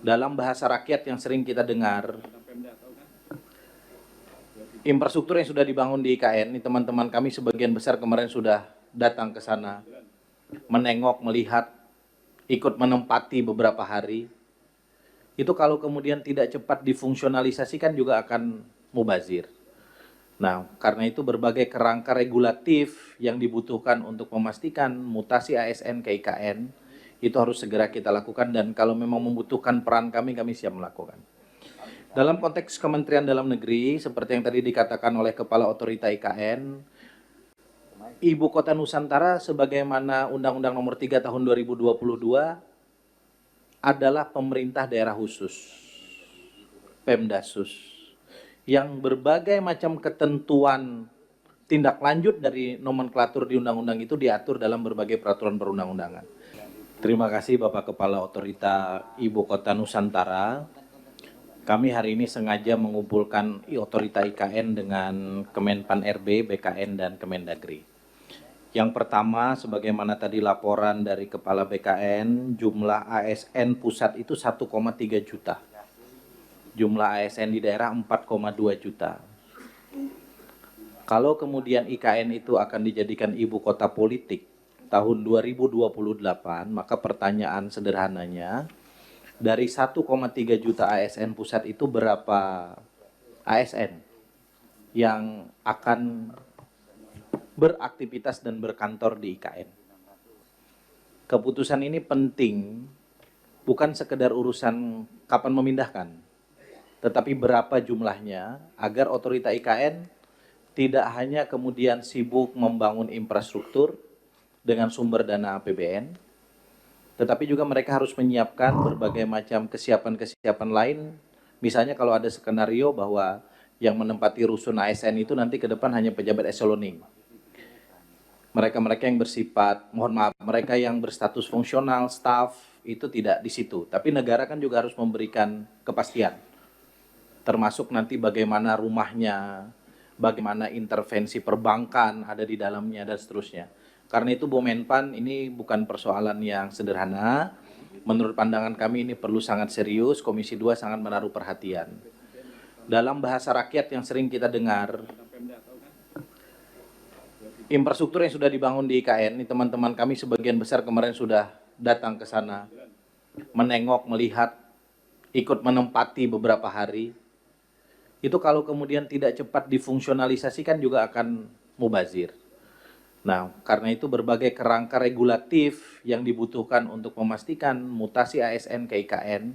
Dalam bahasa rakyat yang sering kita dengar, infrastruktur yang sudah dibangun di IKN, ini teman-teman kami sebagian besar kemarin sudah datang ke sana, menengok, melihat, ikut menempati beberapa hari. Itu kalau kemudian tidak cepat difungsionalisasikan juga akan mubazir. Nah, karena itu berbagai kerangka regulatif yang dibutuhkan untuk memastikan mutasi ASN ke IKN itu harus segera kita lakukan, dan kalau memang membutuhkan peran kami siap melakukan. Dalam konteks Kementerian Dalam Negeri, seperti yang tadi dikatakan oleh Kepala Otorita IKN, Ibu Kota Nusantara sebagaimana Undang-Undang Nomor 3 Tahun 2022 adalah pemerintah daerah khusus, Pemdasus, yang berbagai macam ketentuan tindak lanjut dari nomenklatur di undang-undang itu diatur dalam berbagai peraturan perundang-undangan. Terima kasih Bapak Kepala Otorita Ibu Kota Nusantara. Kami hari ini sengaja mengumpulkan Otorita IKN dengan Kemenpan RB, BKN, dan Kemendagri. Yang pertama, sebagaimana tadi laporan dari Kepala BKN, jumlah ASN pusat itu 1,3 juta. Jumlah ASN di daerah 4,2 juta. Kalau kemudian IKN itu akan dijadikan ibu kota politik tahun 2028, maka pertanyaan sederhananya, dari 1,3 juta ASN pusat itu berapa ASN yang akan beraktivitas dan berkantor di IKN? Keputusan ini penting, bukan sekedar urusan kapan memindahkan, tetapi berapa jumlahnya, agar otorita IKN tidak hanya kemudian sibuk membangun infrastruktur dengan sumber dana APBN, tetapi juga mereka harus menyiapkan berbagai macam kesiapan-kesiapan lain. Misalnya kalau ada skenario bahwa yang menempati rusun ASN itu nanti ke depan hanya pejabat eseloning. Mereka-mereka yang bersifat, mereka yang berstatus fungsional, staff, itu tidak di situ. Tapi negara kan juga harus memberikan kepastian, termasuk nanti bagaimana rumahnya, bagaimana intervensi perbankan ada di dalamnya, dan seterusnya. Karena itu Bu Menpan, ini bukan persoalan yang sederhana. Menurut pandangan kami ini perlu sangat serius, Komisi 2 sangat menaruh perhatian. Dalam bahasa rakyat yang sering kita dengar, infrastruktur yang sudah dibangun di IKN, ini teman-teman kami sebagian besar kemarin sudah datang ke sana, menengok, melihat, ikut menempati beberapa hari. Itu kalau kemudian tidak cepat difungsionalisasikan juga akan mubazir. Nah, karena itu berbagai kerangka regulatif yang dibutuhkan untuk memastikan mutasi ASN ke IKN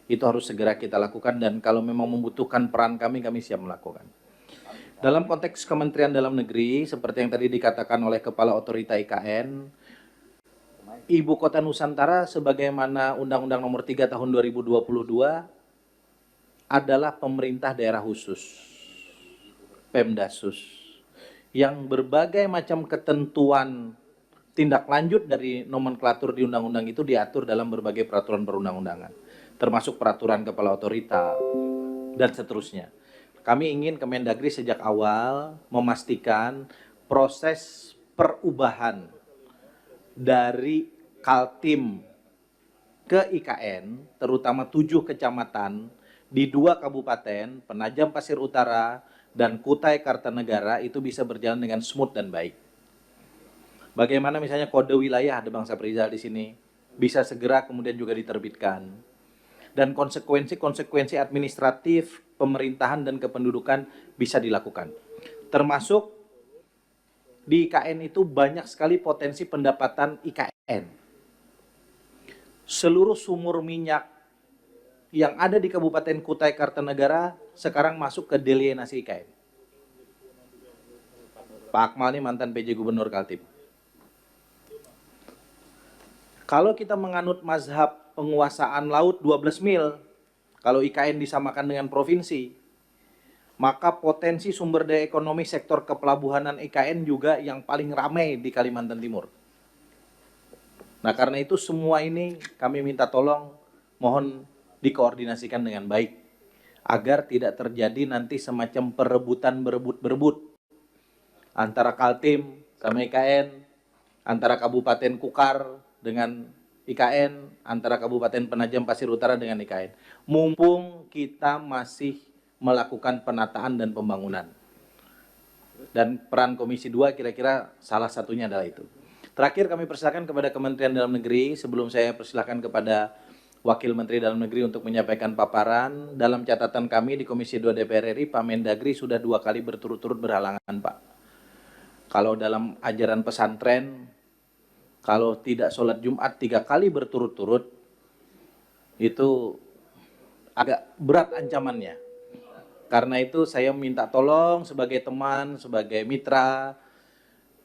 itu harus segera kita lakukan, dan kalau memang membutuhkan peran kami siap melakukan. Dalam konteks Kementerian Dalam Negeri, seperti yang tadi dikatakan oleh Kepala Otorita IKN, Ibu Kota Nusantara sebagaimana Undang-Undang Nomor 3 Tahun 2022 adalah pemerintah daerah khusus, Pemdasus, yang berbagai macam ketentuan tindak lanjut dari nomenklatur di undang-undang itu diatur dalam berbagai peraturan perundang-undangan, termasuk peraturan kepala otorita dan seterusnya. Kami ingin Kemendagri sejak awal memastikan proses perubahan dari Kaltim ke IKN, terutama 7 kecamatan di 2 kabupaten, Penajam Pasir Utara dan Kutai Kartanegara, itu bisa berjalan dengan smooth dan baik. Bagaimana misalnya kode wilayah, ada Bang Saprizal di sini, bisa segera kemudian juga diterbitkan. Dan konsekuensi administratif, pemerintahan dan kependudukan bisa dilakukan. Termasuk di IKN itu banyak sekali potensi pendapatan IKN. Seluruh sumur minyak yang ada di Kabupaten Kutai Kartanegara sekarang masuk ke delienasi IKN. Pak Akmal ini mantan PJ Gubernur Kaltim. Kalau kita menganut mazhab penguasaan laut 12 mil, kalau IKN disamakan dengan provinsi, maka potensi sumber daya ekonomi sektor kepelabuhanan IKN juga yang paling ramai di Kalimantan Timur. Nah, karena itu semua ini kami minta tolong, mohon dikoordinasikan dengan baik, agar tidak terjadi nanti semacam perebutan berebut antara Kaltim sama IKN, antara Kabupaten Kukar dengan IKN, antara Kabupaten Penajam Pasir Utara dengan IKN. Mumpung kita masih melakukan penataan dan pembangunan. Dan peran Komisi 2 kira-kira salah satunya adalah itu. Terakhir kami persilakan kepada Kementerian Dalam Negeri, sebelum saya persilakan kepada Wakil Menteri Dalam Negeri untuk menyampaikan paparan. Dalam catatan kami di Komisi 2 DPR RI, Pak Mendagri sudah 2 kali berturut-turut berhalangan, Pak. Kalau dalam ajaran pesantren, kalau tidak sholat Jumat 3 kali berturut-turut, itu agak berat ancamannya. Karena itu saya minta tolong sebagai teman, sebagai mitra,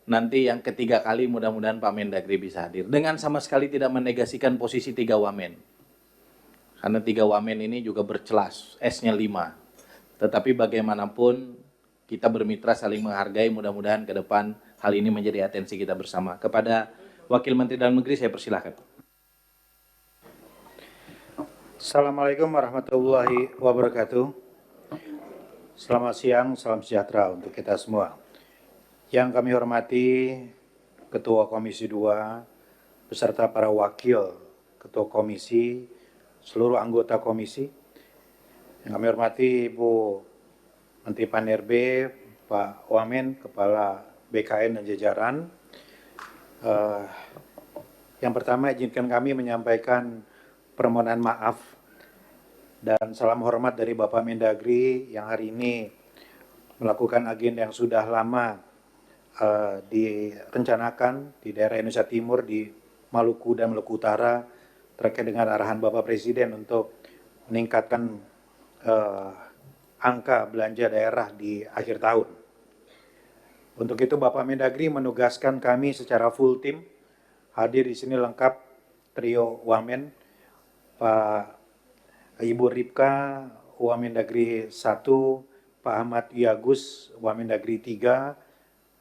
nanti yang ketiga kali mudah-mudahan Pak Mendagri bisa hadir. Dengan sama sekali tidak menegasikan posisi 3 wamen. Karena 3 wamen ini juga bercelas, S-nya 5. Tetapi bagaimanapun kita bermitra saling menghargai, mudah-mudahan ke depan hal ini menjadi atensi kita bersama. Kepada Wakil Menteri Dalam Negeri saya persilahkan. Assalamualaikum warahmatullahi wabarakatuh. Selamat siang, salam sejahtera untuk kita semua. Yang kami hormati Ketua Komisi 2, beserta para Wakil Ketua Komisi, seluruh anggota Komisi. Yang kami hormati Ibu Menteri Pan-RB, Pak Wamen, Kepala BKN dan jajaran. Yang pertama izinkan kami menyampaikan permohonan maaf dan salam hormat dari Bapak Mendagri yang hari ini melakukan agenda yang sudah lama direncanakan di daerah Indonesia Timur, di Maluku dan Maluku Utara, terkait dengan arahan Bapak Presiden untuk meningkatkan angka belanja daerah di akhir tahun. Untuk itu Bapak Mendagri menugaskan kami secara full tim hadir di sini lengkap trio Wamen, Pak Ibu Ripka, Wamendagri 1, Pak Ahmad Yagus, Wamendagri 3,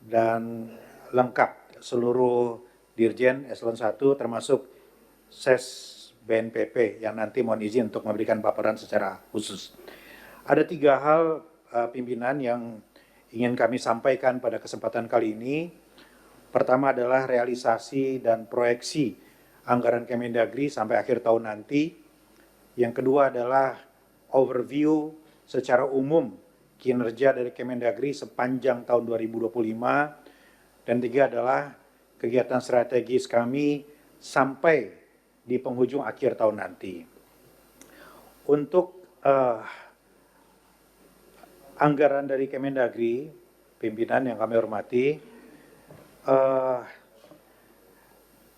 dan lengkap seluruh Dirjen Eselon 1 termasuk SES BNPP yang nanti mohon izin untuk memberikan paparan secara khusus. Ada 3 hal pimpinan yang ingin kami sampaikan pada kesempatan kali ini. Pertama adalah realisasi dan proyeksi anggaran Kemendagri sampai akhir tahun nanti. Yang kedua adalah overview secara umum kinerja dari Kemendagri sepanjang tahun 2025. Dan 3 adalah kegiatan strategis kami sampai di penghujung akhir tahun nanti. Untuk anggaran dari Kemendagri, pimpinan yang kami hormati,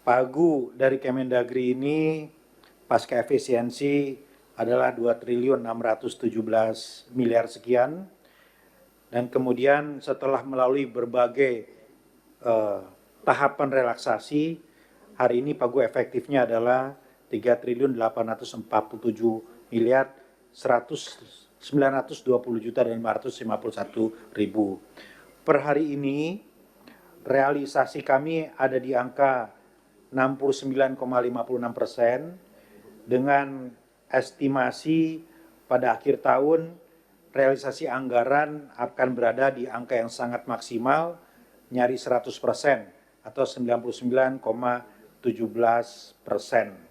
pagu dari Kemendagri ini pasca efisiensi adalah 2.617 miliar sekian, dan kemudian setelah melalui berbagai tahapan relaksasi, hari ini pagu efektifnya adalah 3.847 miliar 920 juta dan 551 ribu. Per hari ini realisasi kami ada di angka 69,56% dengan estimasi pada akhir tahun realisasi anggaran akan berada di angka yang sangat maksimal, nyaris 100% atau 99,17%.